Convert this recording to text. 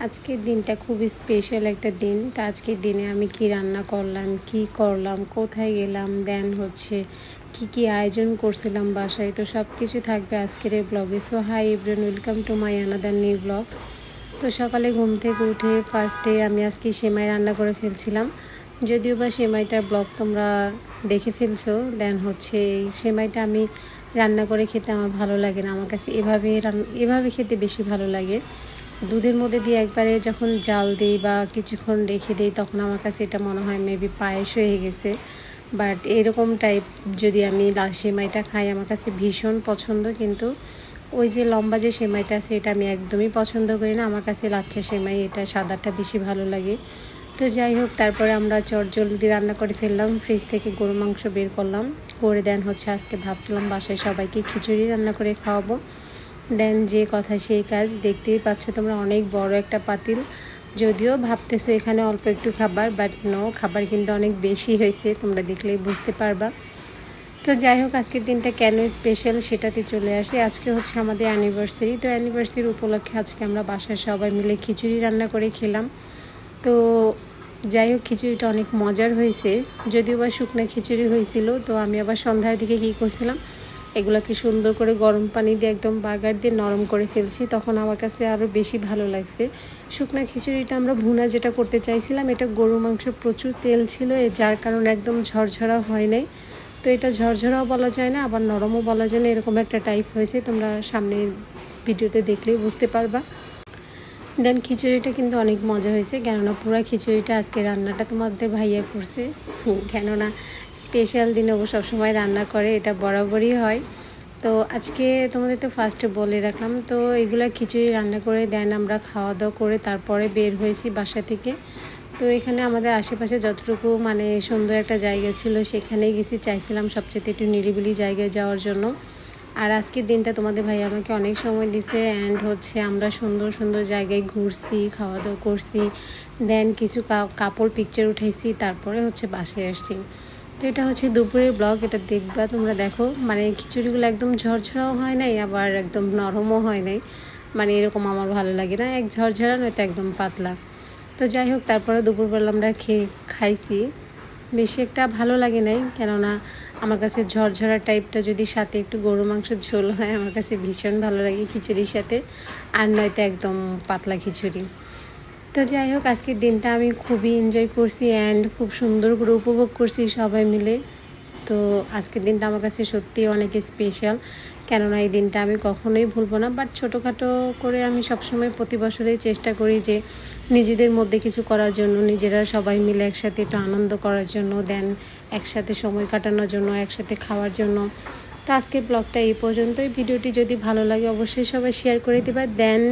আজকের দিনটা খুব স্পেশাল একটা দিন। তো আজকের দিনে আমি কি রান্না করলাম, কি করলাম, কোথায় গেলাম, দেন হচ্ছে কি আয়োজন করছিলাম বাসায়, তো সব কিছু থাকবে আজকের এই ব্লগে। So hi everyone, welcome to my another new blog. তো সকালে ঘুম থেকে উঠে ফার্স্টে আমি আজকে সেমাই রান্না করে ফেলছিলাম। যদিও বা সেমাইটার ব্লগ তোমরা দেখে ফেলছো। দেন হচ্ছে এই সেমাইটা আমি রান্না করে খেতে আমার ভালো লাগে না, আমার কাছে এভাবে খেতে বেশি ভালো লাগে। দুধের মধ্যে দিয়ে একবারে যখন জাল দিই বা কিছুক্ষণ রেখে দিই, তখন আমার কাছে এটা মনে হয় মেবি পায়েস হয়ে গেছে। বাট এরকম টাইপ যদি আমি সেমাইটা খাই, আমার কাছে ভীষণ পছন্দ। কিন্তু ওই যে লম্বা যে সেমাইটা আছে, এটা আমি একদমই পছন্দ করি না। আমার কাছে লাচ্ছা সেমাই, এটা সাদাটা বেশি ভালো লাগে। তো যাই হোক, তারপরে আমরা চটজলদি রান্না করে ফেললাম, ফ্রিজ থেকে গরু মাংস বের করলাম করে। দেন হচ্ছে আজকে ভাবছিলাম বাসায় সবাইকে খিচুড়ি রান্না করে খাওয়াবো। দেন যে কথা সেই কাজ, দেখতেই পাচ্ছ তোমরা অনেক বড় একটা পাতিল। যদিও ভাবতেছো এখানে অল্প একটু খাবার, বাট নো, খাবার কিন্তু অনেক বেশি হয়েছে, তোমরা দেখলেই বুঝতে পারবা। তো যাই হোক, আজকের দিনটা কেন স্পেশাল সেটাতে চলে আসে। আজকে হচ্ছে আমাদের অ্যানিভার্সারি। তো অ্যানিভার্সারি উপলক্ষে আজকে আমরা বাসায় সবাই মিলে খিচুড়ি রান্না করে খেলাম। তো যাই হোক, খিচুড়িটা অনেক মজার হয়েছে। যদিও বা শুকনো খিচুড়ি হয়েছিল। তো আমি আবার সন্ধ্যার দিকে কী করছিলাম, এগুলোকে সুন্দর করে গরম পানি দিয়ে একদম বাগার দিয়ে নরম করে ফেলছি, তখন আমার কাছে আরও বেশি ভালো লাগছে। শুকনো খিচুড়িটা আমরা ভুনা যেটা করতে চাইছিলাম, এটা গরু মাংস প্রচুর তেল ছিল, যার কারণে একদম ঝরঝরা হয় নাই। তো এটা ঝরঝরাও বলা যায় না, আবার নরমও বলা যায় না, এরকম একটা টাইপ হয়েছে। তোমরা সামনে ভিডিওতে দেখলেই বুঝতে পারবা। দেন খিচুড়িটা কিন্তু অনেক মজা হয়েছে, কেননা পুরো খিচুড়িটা আজকে রান্নাটা তোমাদের ভাইয়া করছে। কেননা স্পেশাল দিনে ও সবসময় রান্না করে, এটা বরাবরই হয়। তো আজকে তোমাদের তো ফার্স্টে বলে রাখলাম, তো এগুলা খিচুড়ি রান্না করে দেন আমরা খাওয়া দাওয়া করে তারপরে বের হয়েছি বাসা থেকে। তো এখানে আমাদের আশেপাশে যতটুকু মানে সুন্দর একটা জায়গা ছিল, সেখানেই গেছি। চাইছিলাম সবচেয়ে একটু নিরিবিলি জায়গায় যাওয়ার জন্য। আর আজকের দিনটা তোমাদের ভাই আমাকে অনেক সময় দিছে, অ্যান্ড হচ্ছে আমরা সুন্দর সুন্দর জায়গায় ঘুরছি, খাওয়া দাওয়া করছি, দেন কিছু কাপড় পিকচার উঠাইছি, তারপরে হচ্ছে বাসায় আসছি। তো এটা হচ্ছে দুপুরের ব্লগ, এটা দেখবা তোমরা। দেখো মানে খিচুড়িগুলো একদম ঝরঝরাও হয় নাই, আবার একদম নরমও হয় নাই, মানে এরকম আমার ভালো লাগে না, এক ঝরঝরা নয়তো একদম পাতলা। তো যাই হোক, তারপরে দুপুরবেলা আমরা খাইছি। বেশি একটা ভালো লাগে নাই, কেননা আমার কাছে ঝরঝরা টাইপটা যদি সাথে একটু গরু মাংসের ঝোল হয়, আমার কাছে ভীষণ ভালো লাগে খিচুড়ির সাথে, আর নয়তো একদম পাতলা খিচুড়ি। তো যাই হোক, আজকের দিনটা আমি খুবই এনজয় করছি অ্যান্ড খুব সুন্দর করে উপভোগ করছি সবাই মিলে। তো আজকের দিনটা আমার কাছে সত্যিই অনেক স্পেশাল, কেননা এই দিনটা আমি কখনোই ভুলবো না। বাট ছোটোখাটো করে আমি সবসময় প্রতি বছরেই চেষ্টা করি যে নিজেদের মধ্যে কিছু করার জন্য, নিজেরা সবাই মিলে একসাথে একটু আনন্দ করার জন্য, দেন একসাথে সময় কাটানোর জন্য, একসাথে খাওয়ার জন্য। তো আজকের ব্লগটা এই পর্যন্তই। ভিডিওটি যদি ভালো লাগে অবশ্যই সবাই শেয়ার করে দিবা। দেন